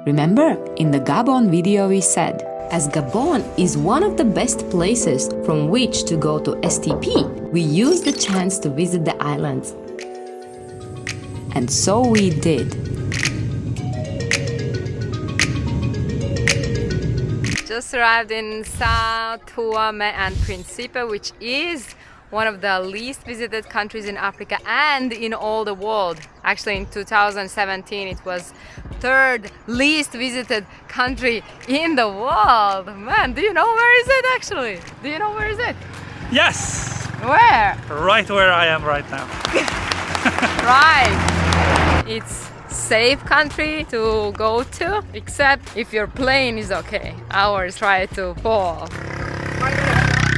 Remember, in the Gabon video we said, as Gabon is one of the best places from which to go to STP, we used the chance to visit the islands. And so we did. Just arrived in São Tomé and Príncipe, which is one of the least visited countries in Africa and in all the world. Actually, in 2017, it was third least visited country in the world. Man, do you know where is it actually? Do you know where is it? Yes! Where? Right where I am right now. Right. It's safe country to go to, except if your plane is okay. Ours tried to fall.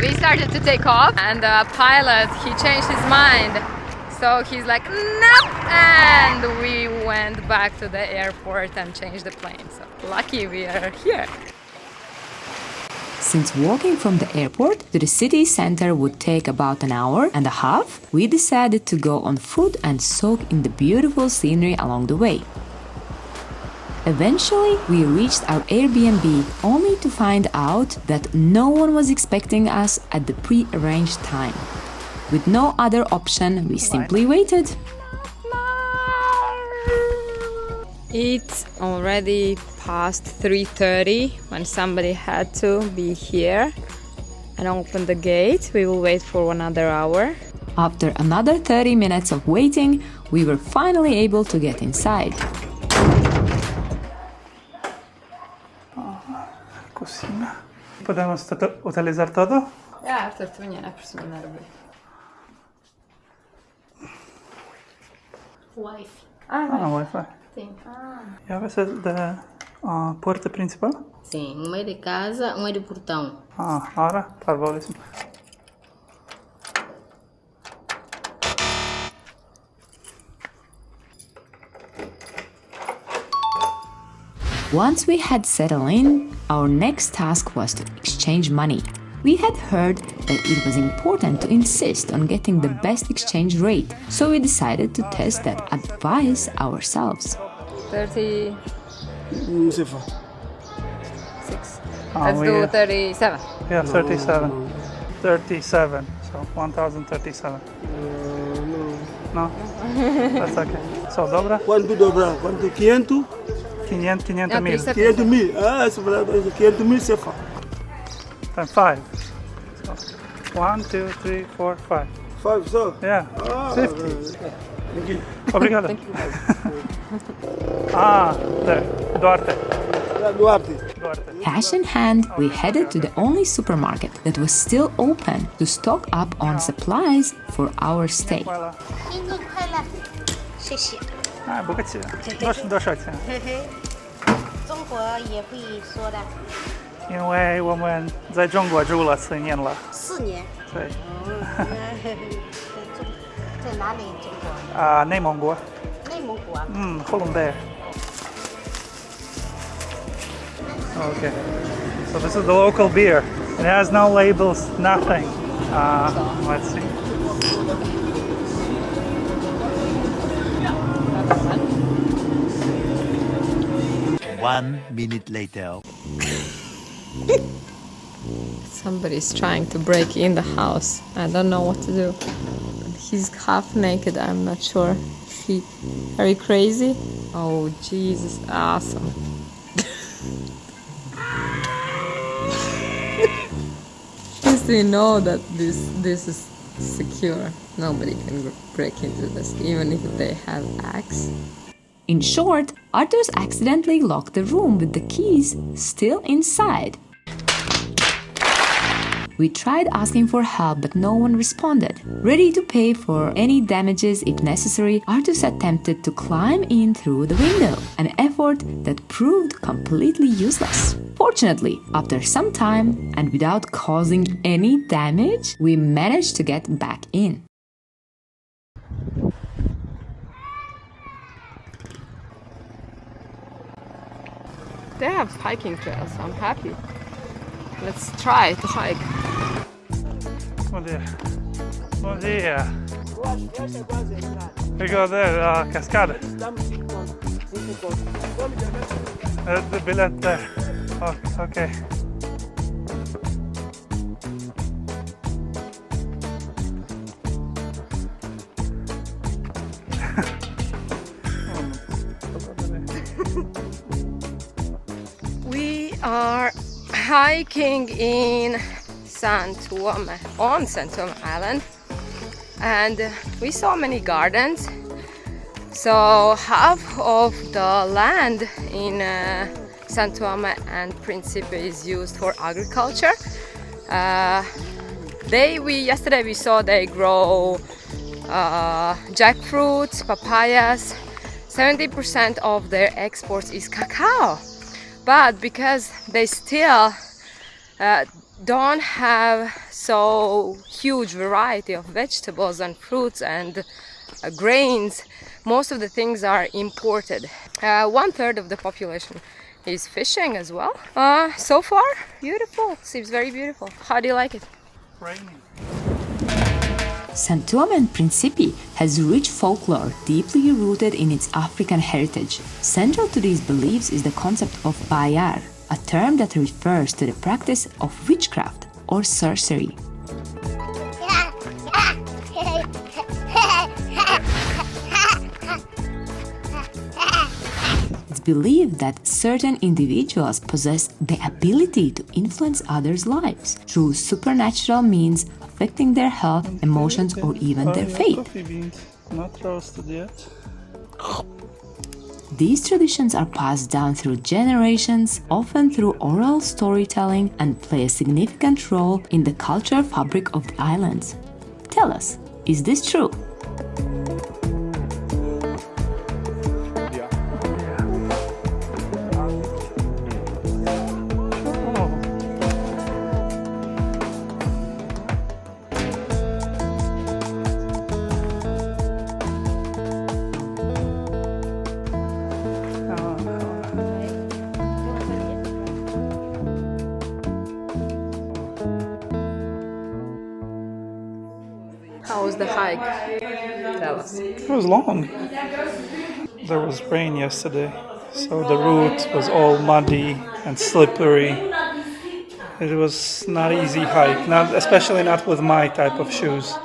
We started to take off and the pilot, he changed his mind. So he's like, nope! And we went back to the airport and changed the plane. So lucky we are here. Since walking from the airport to the city center would take about an hour and a half, we decided to go on foot and soak in the beautiful scenery along the way. Eventually, we reached our Airbnb only to find out that no one was expecting us at the pre-arranged time. With no other option, we simply waited. It's already past 3:30 when somebody had to be here and open the gate. We will wait for another hour. After another 30 minutes of waiting, we were finally able to get inside. Cocina. Podemos utilizar todo? Ja, Artur, tu nie napisz mi na robię. Wife. Wi-Fi. Sim. Já vai ser da porta principal? Sim, uma é de casa, uma é de portão. Ora, parvalíssimo. Once we had settled in, our next task was to exchange money. We had heard that it was important to insist on getting the best exchange rate, so we decided to test that advice ourselves. 36. Let's do 37. Yeah, 37. 37. So 1037. No? That's okay. So, dobra? Quanto dobra? Quanto? 500? 500 mil. 500 mil. Essa é 500 mil CFA. Times 5. So, 1, 2, 3, 4, 5. 5 só? Yeah. 50. Thank you. Obrigado. There. Duarte. Duarte. Cash in hand, we headed to the only supermarket that was still open to stock up on supplies for our stay. 新年快乐，谢谢。不客气。多少钱？中国也会说的。因为我们在中国住了4年了。4年。对。在哪里？中国？内蒙古。内蒙古啊。呼伦贝尔。Okay, so this is the local beer. It has no labels, nothing. Let's see. One minute later. Somebody's trying to break in the house. I don't know what to do. He's half naked, I'm not sure. Are you crazy? Oh, Jesus, awesome. We know that this is secure. Nobody can break into this, even if they have axe. In short, Arturs accidentally locked the room with the keys still inside. We tried asking for help, but no one responded. Ready to pay for any damages if necessary, Arturs attempted to climb in through the window, an effort that proved completely useless. Fortunately, after some time and without causing any damage, we managed to get back in. They have hiking trails, I'm happy. Let's try to hike. Bom dia. Bom dia. We go there, cascada. The bilet there. Oh, okay. We are hiking in São Tomé, on São Tomé Island, and we saw many gardens. So half of the land in São Tomé and Príncipe is used for agriculture. Yesterday we saw they grow jackfruits, papayas. 70% of their exports is cacao. But because they still don't have so huge variety of vegetables and fruits and grains, most of the things are imported. 1/3 of the population is fishing as well. So far, beautiful. Seems very beautiful. How do you like it? Raining. São Tomé and Príncipe has rich folklore deeply rooted in its African heritage. Central to these beliefs is the concept of bayar, a term that refers to the practice of witchcraft or sorcery. It's believed that certain individuals possess the ability to influence others' lives through supernatural means, affecting their health, emotions, or even their fate. Coffee beans, not roasted yet. These traditions are passed down through generations, often through oral storytelling, and play a significant role in the cultural fabric of the islands. Tell us, is this true? How was the hike? Tell us. It was long. There was rain yesterday, so the route was all muddy and slippery. It was not an easy hike, especially not with my type of shoes.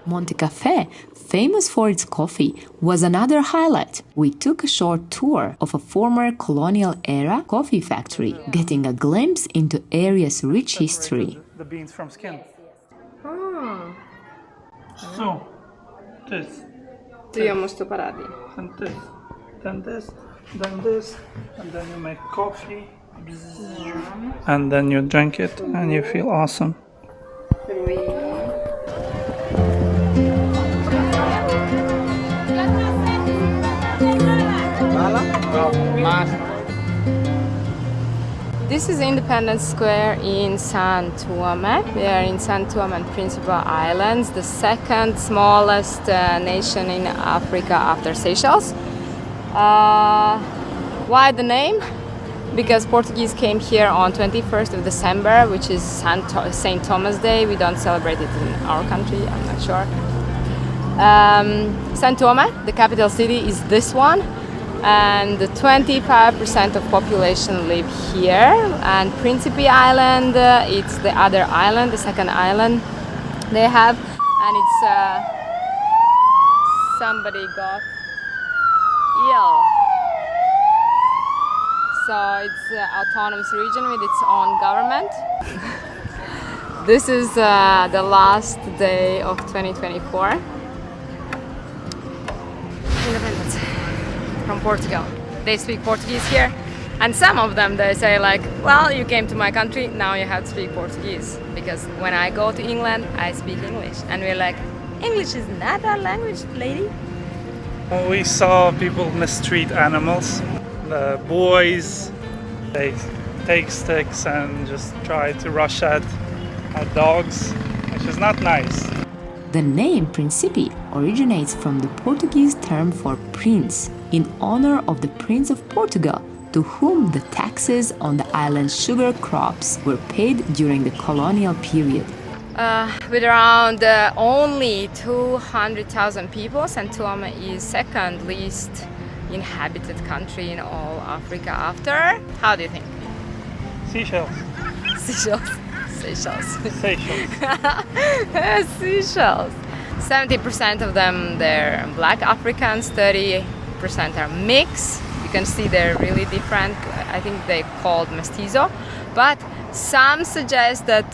Monte Café, famous for its coffee, was another highlight. We took a short tour of a former colonial-era coffee factory, getting a glimpse into area's rich history. The beans from skin. So, this, Tu iamo sto parati. and this, then this, then this, and then you make coffee, and then you drink it, and you feel awesome. This is Independence Square in São Tomé. We are in São Tomé and Príncipe Islands, the second smallest nation in Africa after Seychelles. Why the name? Because Portuguese came here on 21st of December, which is St. Thomas Day. We don't celebrate it in our country, I'm not sure. São Tomé, the capital city, is this one. And 25% of population live here, and Príncipe Island, it's the other island, the second island they have, and it's somebody got ill, so it's an autonomous region with its own government. This is the last day of 2024. Independence from Portugal. They speak Portuguese here, and some of them they say like, well, you came to my country, now you have to speak Portuguese, because when I go to England I speak English, and we're like, English is not our language, lady. We saw people mistreat animals. The boys, they take sticks and just try to rush at dogs, which is not nice. The name Príncipe originates from the Portuguese term for prince, in honor of the Prince of Portugal, to whom the taxes on the island's sugar crops were paid during the colonial period. With around only 200,000 people, São Tomé is second least inhabited country in all Africa after? How do you think? Seashells. Seychelles. Seychelles. Seychelles. Seashells. 70% of them they're black Africans, 30% are mixed. You can see they're really different. I think they're called mestizo, but some suggest that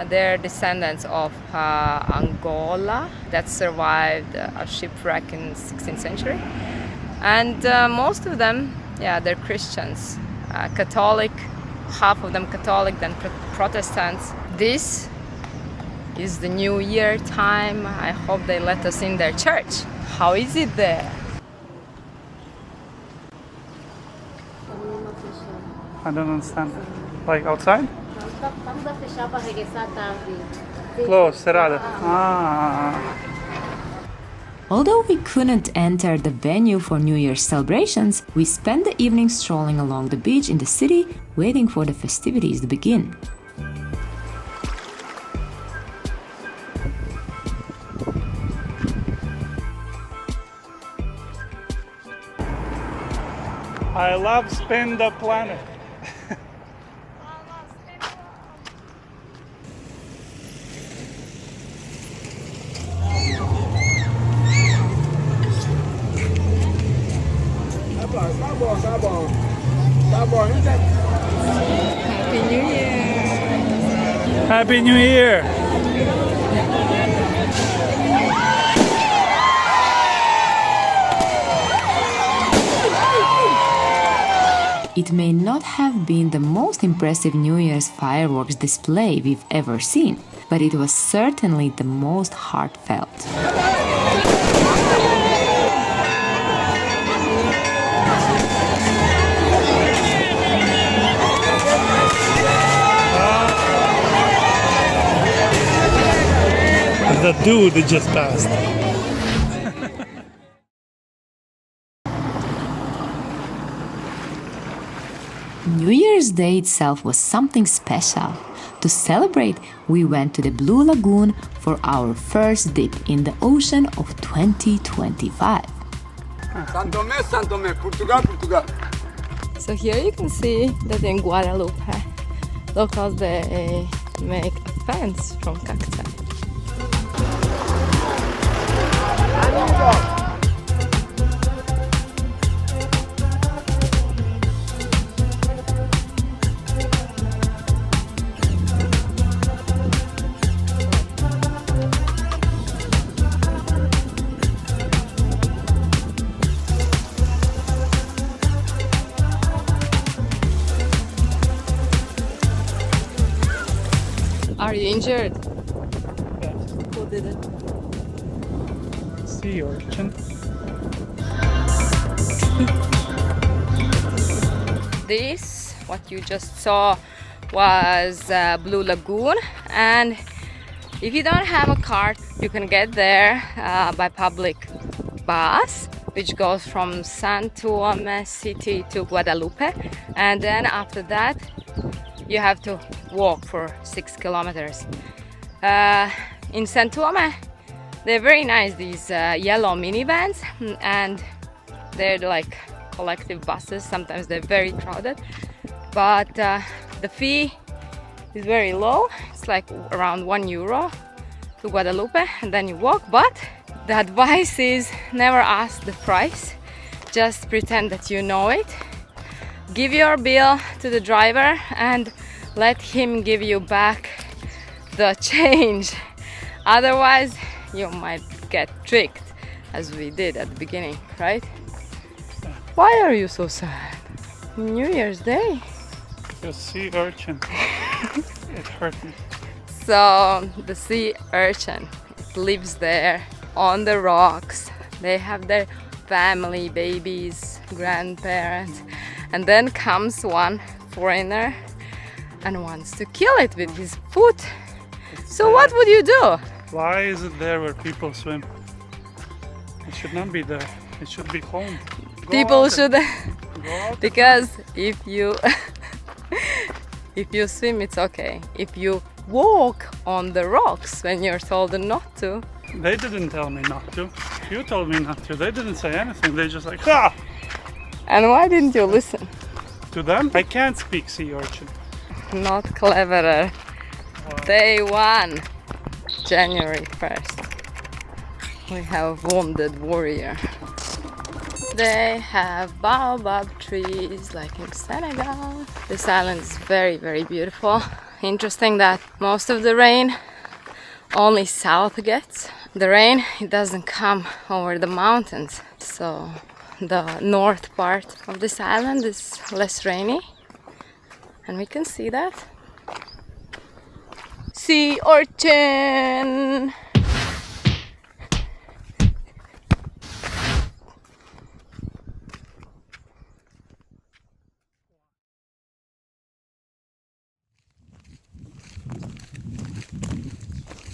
they're descendants of Angola that survived a shipwreck in the 16th century. And most of them, yeah, they're Christians, Catholic, half of them Catholic, then Protestants. This is the New Year time. I hope they let us in their church. How is it there? I don't understand. Like outside? Closed, cerrada. Ah. Although we couldn't enter the venue for New Year's celebrations, we spent the evening strolling along the beach in the city, waiting for the festivities to begin. I love Spin the Planet. Happy New Year! Happy New Year! It may not have been the most impressive New Year's fireworks display we've ever seen, but it was certainly the most heartfelt. The dude just passed. New Year's Day itself was something special. To celebrate, we went to the Blue Lagoon for our first dip in the ocean of 2025. São Tomé, Portugal. So here you can see that in Guadalupe, locals they make a fence from cacti. Are you injured? Who did it? Sea urchin. This, what you just saw, was Blue Lagoon, and if you don't have a car, you can get there by public bus, which goes from São Tomé city to Guadalupe, and then after that you have to walk for 6 kilometers. In São Tomé, they're very nice, these yellow minivans, and they're like collective buses. Sometimes they're very crowded, but the fee is very low. It's like around €1 to Guadalupe, and then you walk. But the advice is never ask the price, just pretend that you know it. Give your bill to the driver and let him give you back the change. Otherwise, you might get tricked, as we did at the beginning, right? Why are you so sad? New Year's Day. The sea urchin. It hurt me. So the sea urchin, it lives there on the rocks. They have their family, babies, grandparents, and then comes one foreigner and wants to kill it with his foot. So what would you do? Why is it there where people swim? It should not be there. It should be home. People should, Go out. because if you if you swim, it's okay. If you walk on the rocks when you're told not to, They didn't tell me not to. You told me not to. They didn't say anything. They just like, ah! And why didn't you listen? To them? I can't speak sea urchin. Not cleverer. Day 1, January 1st. We have wounded warrior. They have baobab trees like in Senegal. This island is very, very beautiful. Interesting that most of the rain only south gets. The rain, it doesn't come over the mountains. So the north part of this island is less rainy. And we can see that. Sea urchin!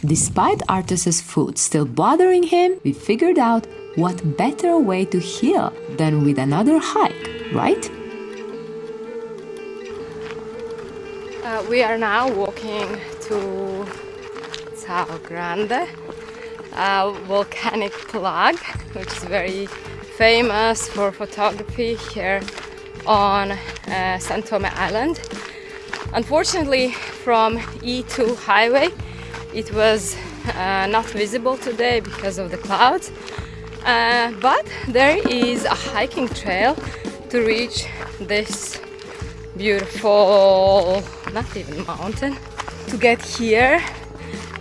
Despite Arturs' foot still bothering him, we figured out what better way to heal than with another hike, right? We are now walking to São Grande, a volcanic plug, which is very famous for photography here on São Tomé Island. Unfortunately, from E2 highway, it was not visible today because of the clouds, but there is a hiking trail to reach this beautiful, not even mountain. To get here,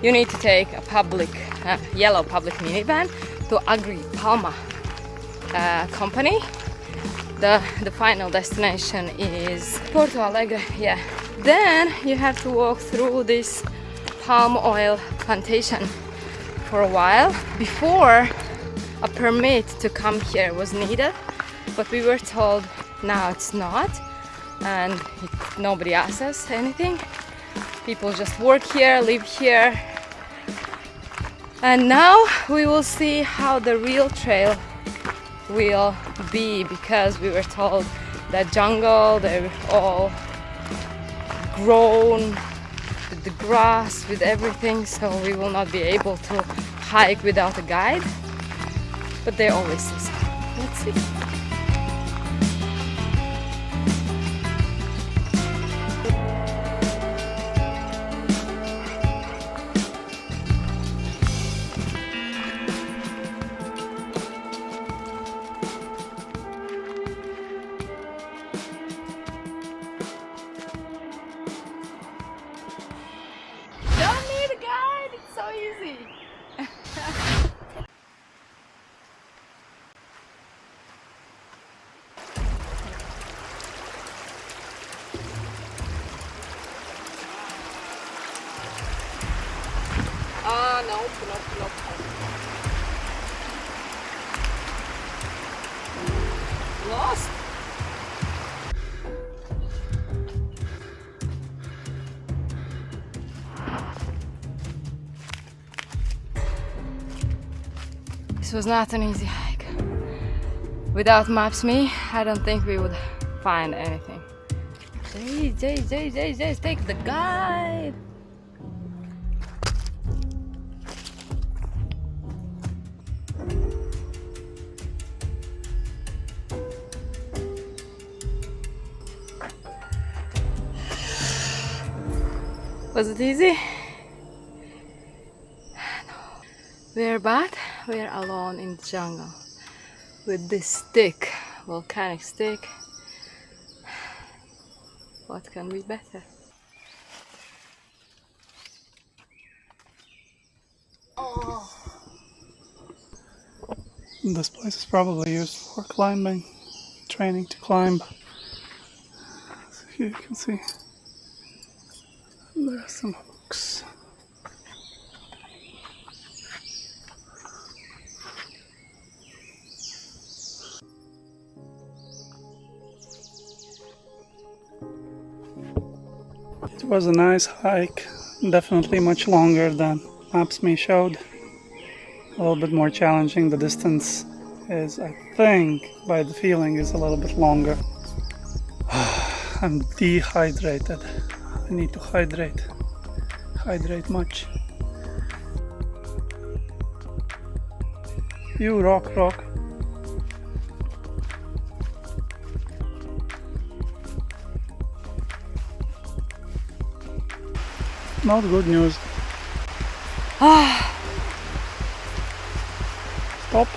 you need to take a yellow public minivan to Agri Palma company. The final destination is Porto Alegre, yeah. Then you have to walk through this palm oil plantation for a while. Before, a permit to come here was needed, but we were told now it's not, and nobody asks us anything. People just work here, live here. And now we will see how the real trail will be, because we were told that jungle, they're all grown with the grass, with everything, so we will not be able to hike without a guide. But they always say so. Let's see. Don't need a guide, it's so easy. Nope. Lost. This was not an easy hike. Without Maps.me, I don't think we would find anything. Jay, take the guide. Was it easy? No. We're alone in the jungle with this stick, volcanic stick. What can be better? Oh. This place is probably used for climbing, training to climb. So here you can see there are some hooks. It was a nice hike, definitely much longer than Maps.me showed. A little bit more challenging. The distance is, I think, by the feeling, is a little bit longer. I'm dehydrated. I need to hydrate much. You rock. Not good news. Stop,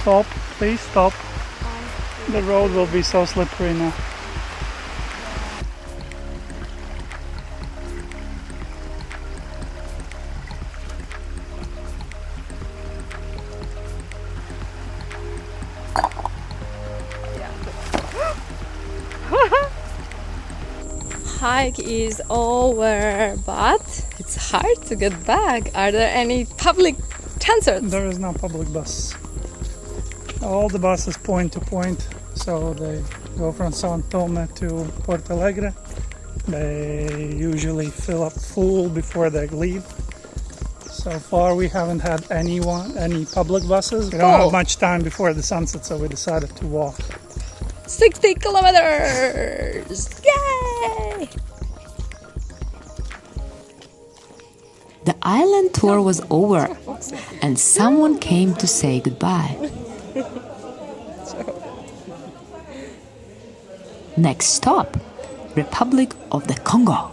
stop, please stop. The road will be so slippery now. Hike is over, but it's hard to get back. Are there any public transports? There is no public bus. All the buses point to point, so they go from São Tomé to Porto Alegre. They usually fill up full before they leave. So far we haven't had any public buses. We don't have much time before the sunset, so we decided to walk. 60 kilometers! Yay! The island tour was over, and someone came to say goodbye. Next stop, Republic of the Congo.